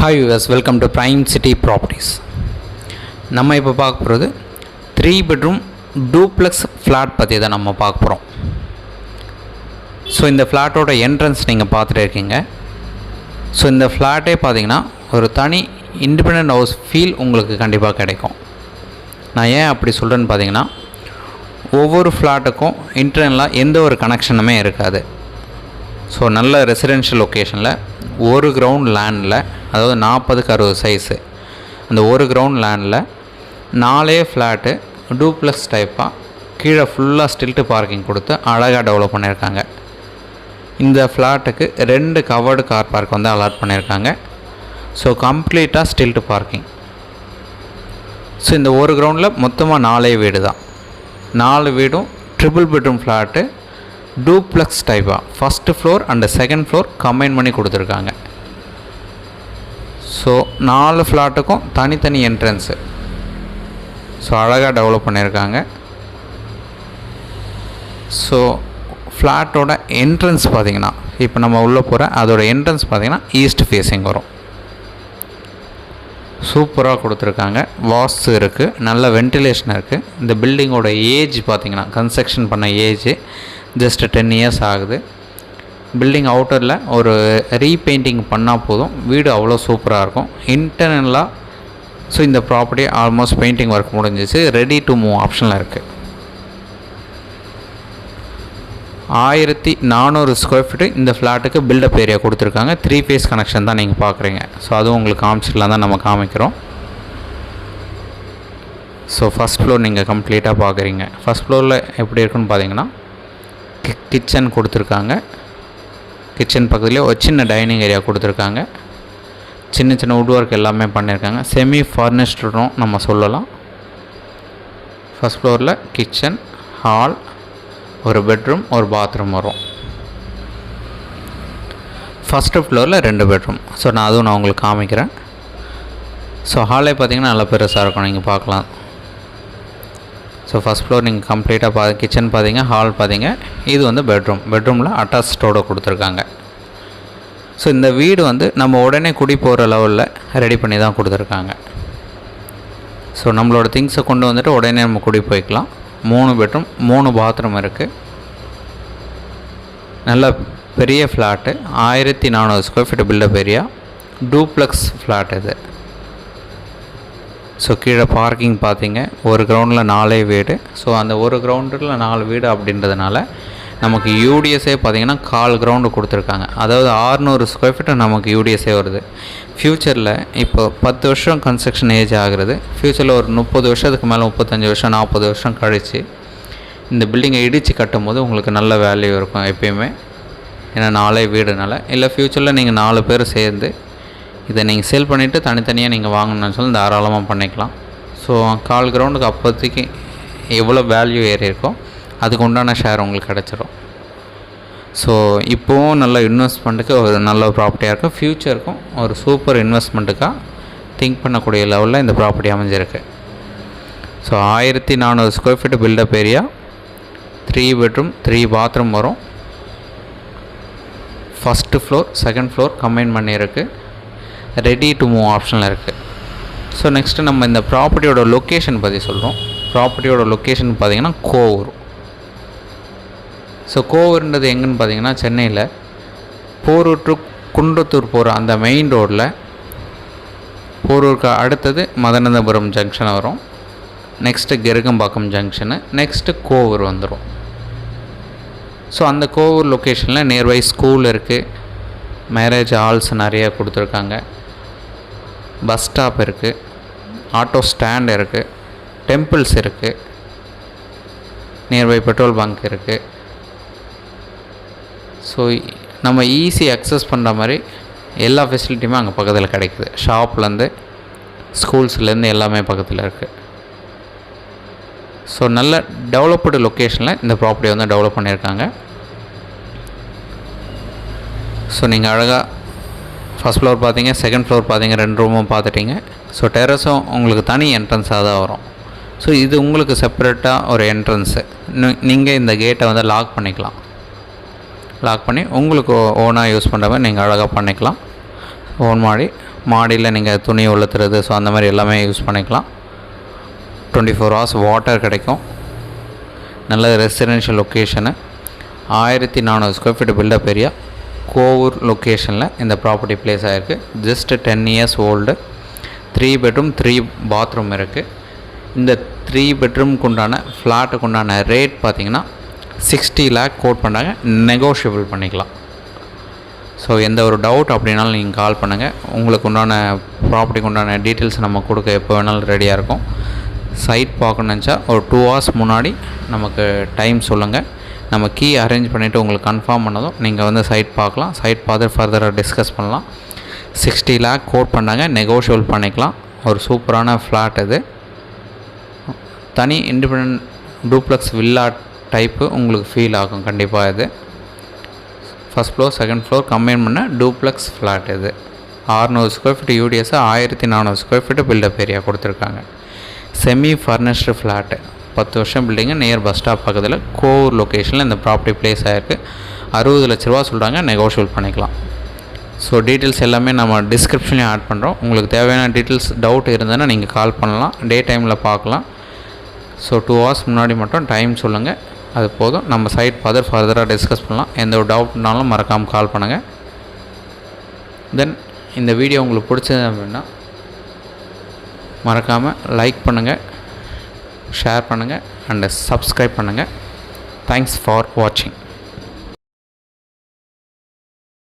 Hi viewers, welcome to Prime City Properties. நம்ம இப்போ பார்க்க போகிறது 3 bedroom duplex flat பற்றி தான் நம்ம பார்க்க போகிறோம். ஸோ இந்த ஃப்ளாட்டோட என்ட்ரன்ஸ் நீங்கள் பார்த்துட்டு இருக்கீங்க. ஸோ இந்த ஃப்ளாட்டே பார்த்தீங்கன்னா ஒரு தனி இண்டிபெண்ட் ஹவுஸ் ஃபீல் உங்களுக்கு கண்டிப்பாக கிடைக்கும். நான் ஏன் அப்படி சொல்கிறேன்னு பார்த்தீங்கன்னா, ஒவ்வொரு ஃப்ளாட்டுக்கும் இன்டர்னலாக எந்த ஒரு கனெக்ஷனுமே இருக்காது. ஸோ நல்ல ரெசிடென்ஷியல் லொக்கேஷனில் ஒரு கிரவுண்ட் லேண்டில், அதாவது 40x60 சைஸு, அந்த ஒரு கிரவுண்ட் லேண்டில் 4 ஃப்ளாட்டு டூப்ளெக்ஸ் டைப்பாக கீழே ஃபுல்லாக ஸ்டில்ட்டு பார்க்கிங் கொடுத்து அழகாக டெவலப் பண்ணியிருக்காங்க. இந்த ஃப்ளாட்டுக்கு 2 கவர்டு கார் பார்க் வந்து அலாட் பண்ணியிருக்காங்க. ஸோ கம்ப்ளீட்டாக ஸ்டில்ட்டு பார்க்கிங். ஸோ இந்த ஒரு கிரவுண்டில் மொத்தமாக 4 வீடு தான். 4 வீடும் ட்ரிபிள் பெட்ரூம் ஃப்ளாட்டு டூப்ளெக்ஸ் டைப்பாக first floor and second floor combine பண்ணி கொடுத்துருக்காங்க. ஸோ 4 ஃப்ளாட்டுக்கும் தனித்தனி என்ட்ரன்ஸு. ஸோ அழகாக டெவலப் பண்ணியிருக்காங்க. ஸோ ஃப்ளாட்டோட என்ட்ரன்ஸ் பார்த்திங்கன்னா, இப்போ நம்ம உள்ளே போகிற அதோட என்ட்ரன்ஸ் பார்த்திங்கன்னா ஈஸ்ட் ஃபேஸிங் வரும். சூப்பராக கொடுத்துருக்காங்க. வாஸ்து இருக்குது, நல்ல வென்டிலேஷன் இருக்குது. இந்த பில்டிங்கோட ஏஜ் பார்த்திங்கன்னா, கன்ஸ்ட்ரக்ஷன் பண்ண ஏஜ் ஜஸ்ட் 10 இயர்ஸ் ஆகுது. பில்டிங் அவுட்டரில் ஒரு ரீபெயிண்டிங் பண்ணால் போதும், வீடு அவ்வளோ சூப்பராக இருக்கும். இன்டர்னலாக ஸோ இந்த ப்ராப்பர்ட்டி ஆல்மோஸ்ட் பெயிண்டிங் ஒர்க் முடிஞ்சிச்சு, ரெடி டு மூவ் ஆப்ஷனில் இருக்குது. 1400 ஸ்கொயர் ஃபீட்டு இந்த ஃப்ளாட்டுக்கு பில்டப் ஏரியா கொடுத்துருக்காங்க. 3 ஃபேஸ் கனெக்ஷன் தான் நீங்கள் பார்க்குறீங்க. ஸோ அதுவும் உங்களுக்கு காமிச்சிக்கலாம் தான் நம்ம காமிக்கிறோம். ஸோ ஃபஸ்ட் ஃப்ளோர் நீங்கள் கம்ப்ளீட்டாக பார்க்குறீங்க. ஃபஸ்ட் ஃப்ளோரில் எப்படி இருக்குன்னு பார்த்தீங்கன்னா, கிச்சன் கொடுத்துருக்காங்க. கிச்சன் பக்கத்துலேயே ஒரு சின்ன டைனிங் ஏரியா கொடுத்துருக்காங்க. சின்ன சின்ன வுட் ஒர்க் எல்லாமே பண்ணியிருக்காங்க. செமி ஃபர்னிஷ்டும் நம்ம சொல்லலாம். ஃபஸ்ட் ஃப்ளோரில் கிச்சன், ஹால், ஒரு பெட்ரூம், ஒரு பாத்ரூம் வரும். ஃபஸ்ட்டு ஃப்ளோரில் 2 பெட்ரூம். ஸோ நான் உங்களுக்கு காமிக்கிறேன். ஸோ ஹாலே பார்த்திங்கன்னா நல்லா பெருசாக இருக்கும், நீங்கள் பார்க்கலாம். ஸோ ஃபஸ்ட் ஃப்ளோர் நீங்கள் கம்ப்ளீட்டாக கிச்சன் பார்த்தீங்க, ஹால் பார்த்தீங்க. இது வந்து பெட்ரூமில் அட்டாச்டோடு கொடுத்துருக்காங்க. ஸோ இந்த வீடு வந்து நம்ம உடனே குடி போகிற லெவலில் ரெடி பண்ணி தான் கொடுத்துருக்காங்க. ஸோ நம்மளோட திங்ஸை கொண்டு வந்துட்டு உடனே நம்ம குடி போய்க்கலாம். 3 பெட்ரூம், 3 பாத்ரூம் இருக்குது. நல்ல பெரிய flat, 1400 square feet built up area, duplex flat இது. ஸோ கீழே பார்க்கிங் பார்த்தீங்க, ஒரு கிரவுண்டில் 4 வீடு. ஸோ அந்த ஒரு கிரவுண்டில் 4 வீடு அப்படின்றதுனால நமக்கு யூடிஎஸ்ஸே பார்த்திங்கன்னா 1/4 கிரவுண்டு கொடுத்துருக்காங்க. அதாவது 600 ஸ்கொயர் ஃபீட்டு நமக்கு யூடிஎஸ்ஸே வருது. ஃப்யூச்சரில் இப்போ 10 வருஷம் கன்ஸ்ட்ரக்ஷன் ஏஜ் ஆகிறது. ஃப்யூச்சரில் ஒரு 30 வருஷத்துக்கு மேலே, 35 வருஷம், 40 வருஷம் கழித்து இந்த பில்டிங்கை இடித்து கட்டும் போது உங்களுக்கு நல்ல வேல்யூ இருக்கும் எப்பயுமே. ஏன்னா 4 வீடுனால. இல்லை ஃப்யூச்சரில் நீங்கள் 4 பேர் சேர்ந்து இதை நீங்கள் சேல் பண்ணிவிட்டு தனித்தனியாக நீங்கள் வாங்கணும்னு சொல்லி தாராளமாக பண்ணிக்கலாம். ஸோ 1/4 கிரவுண்டுக்கு அப்போதைக்கு எவ்வளோ வேல்யூ ஏறி இருக்கோ அதுக்கு உண்டான ஷேர் உங்களுக்கு கிடச்சிரும். ஸோ இப்போவும் நல்ல இன்வெஸ்ட்மெண்ட்டுக்கு ஒரு நல்ல ப்ராப்பர்ட்டியாக இருக்கும். ஃப்யூச்சருக்கும் ஒரு சூப்பர் இன்வெஸ்ட்மெண்ட்டுக்காக திங்க் பண்ணக்கூடிய லெவலில் இந்த ப்ராப்பர்ட்டி அமைஞ்சிருக்கு. So 1400 square feet built up area, 3 bedroom, 3 bathroom வரும். First floor, second floor combine பண்ணியிருக்கு. ரெடி டு மூவ் ஆப்ஷனில் இருக்குது. ஸோ நெக்ஸ்ட்டு நம்ம இந்த ப்ராப்பர்ட்டியோட லொக்கேஷன் பற்றி சொல்கிறோம். ப்ராப்பர்ட்டியோட லொக்கேஷன் பார்த்திங்கன்னா கோவூர். ஸோ கோவூர்ன்றது எங்கன்னு பார்த்தீங்கன்னா, சென்னையில் போரூர் டு குன்றத்தூர் போகிற அந்த மெயின் ரோடில், போரூருக்கு அடுத்தது மதனந்தபுரம் ஜங்ஷன் வரும். Next Kerugambakkam junction, next Kovur வந்துடும். ஸோ அந்த கோவூர் லொக்கேஷனில் நியர்பை ஸ்கூல் இருக்குது, மேரேஜ் ஹால்ஸ் நிறைய கொடுத்துருக்காங்க, பஸ் ஸ்டாப் இருக்குது, ஆட்டோ ஸ்டாண்ட் இருக்குது, டெம்பிள்ஸ் இருக்குது, நியர்பை பெட்ரோல் பங்க் இருக்குது. ஸோ நம்ம ஈஸி அக்சஸ் பண்ணுற மாதிரி எல்லா ஃபெசிலிட்டியுமே அங்கே பக்கத்தில் கிடைக்குது. ஷாப்லேருந்து, ஸ்கூல்ஸ்லேருந்து எல்லாமே பக்கத்தில் இருக்குது. ஸோ நல்ல டெவலப்டு லொக்கேஷனில் இந்த ப்ராப்பர்ட்டி வந்து டெவலப் பண்ணியிருக்காங்க. ஸோ நீங்கள் அழகாக ஃபஸ்ட் ஃப்ளோர் பார்த்தீங்க, செகண்ட் ஃப்ளோர் பார்த்தீங்க, 2 ரூமும் பார்த்துட்டிங்க. ஸோ டெரஸும் உங்களுக்கு தனி என்ட்ரன்ஸாக தான் வரும். ஸோ இது உங்களுக்கு செப்பரேட்டாக ஒரு என்ட்ரன்ஸு. நீங்கள் இந்த கேட்டை வந்து லாக் பண்ணிக்கலாம். லாக் பண்ணி உங்களுக்கு ஓனாக யூஸ் பண்ணுற மாதிரி நீங்கள் அழகாக பண்ணிக்கலாம். ஓன் மாடி மாடியில் நீங்கள் துணி உலர்த்துறது ஸோ அந்த மாதிரி எல்லாமே யூஸ் பண்ணிக்கலாம். 24 hours வாட்டர் கிடைக்கும். நல்ல residential location. 1400 square feet built up area, Kovur லொக்கேஷனில் இந்த ப்ராப்பர்ட்டி பிளேஸ் ஆகிருக்கு. Just 10 years old. 3 bedroom 3 bathroom இருக்குது. இந்த 3 bedroomக்கு உண்டான ஃப்ளாட்டுக்கு உண்டான ரேட் பார்த்திங்கன்னா 60 lakh கோட் பண்ணாங்க, நெகோஷியபிள் பண்ணிக்கலாம். ஸோ எந்த ஒரு டவுட் அப்படின்னாலும் நீங்கள் கால் பண்ணுங்கள். உங்களுக்கு உண்டான ப்ராப்பர்ட்டிக்கு உண்டான டீட்டெயில்ஸ் நம்ம கொடுக்க எப்போ வேணாலும் ரெடியாக இருக்கும். சைட் பார்க்கணுன்னு நினச்சா ஒரு 2 hours முன்னாடி நமக்கு டைம் சொல்லுங்கள். நம்ம கீ அரேஞ்ச் பண்ணிவிட்டு உங்களுக்கு கன்ஃபார்ம் பண்ணதும் நீங்கள் வந்து சைட் பார்க்கலாம். சைட் பார்த்து ஃபர்தராக டிஸ்கஸ் பண்ணலாம். 60 lakh கோட் பண்ணாங்க, நெகோஷியபிள் பண்ணிக்கலாம். ஒரு சூப்பரான ஃப்ளாட் இது. தனி இண்டிபெண்ட் டூப்ளெக்ஸ் வில்லா டைப்பு உங்களுக்கு ஃபீல் ஆகும் கண்டிப்பாக. இது first floor second floor combine பண்ண டூப்ளெக்ஸ் ஃப்ளாட். இது 600 square feet UDS, 1400 square feet built up area கொடுத்துருக்காங்க. செமி ஃபர்னிஷ்டு ஃப்ளாட்டு, 10 வருஷம் பில்டிங்கு, நியர் பஸ் ஸ்டாப் பக்கத்தில், கோவூர் லொக்கேஷனில் இந்த ப்ராப்பர்ட்டி பிளேஸ் ஆகிருக்கு. 60 லட்ச ரூபா சொல்கிறாங்க, நெகோஷியபிள் பண்ணிக்கலாம். ஸோ டீட்டெயில்ஸ் எல்லாமே நம்ம டிஸ்கிரிப்ஷன்லேயும் ஆட் பண்ணுறோம். உங்களுக்கு தேவையான டீட்டெயில்ஸ் டவுட் இருந்ததுன்னா நீங்கள் கால் பண்ணலாம், டே டைமில் பார்க்கலாம். ஸோ 2 hours முன்னாடி மட்டும் டைம் சொல்லுங்கள், அது போதும். நம்ம சைட் பார்த்து ஃபர்தராக டிஸ்கஸ் பண்ணலாம். எந்த ஒரு டவுட்னாலும் மறக்காமல் கால் பண்ணுங்கள். தென் இந்த வீடியோ உங்களுக்கு பிடிச்சது அப்படின்னா மறக்காமல் லைக் பண்ணுங்கள், ஷேர் பண்ணுங்கள் அண்ட் சப்ஸ்கிரைப் பண்ணுங்கள். தேங்க்ஸ் ஃபார் வாட்சிங்.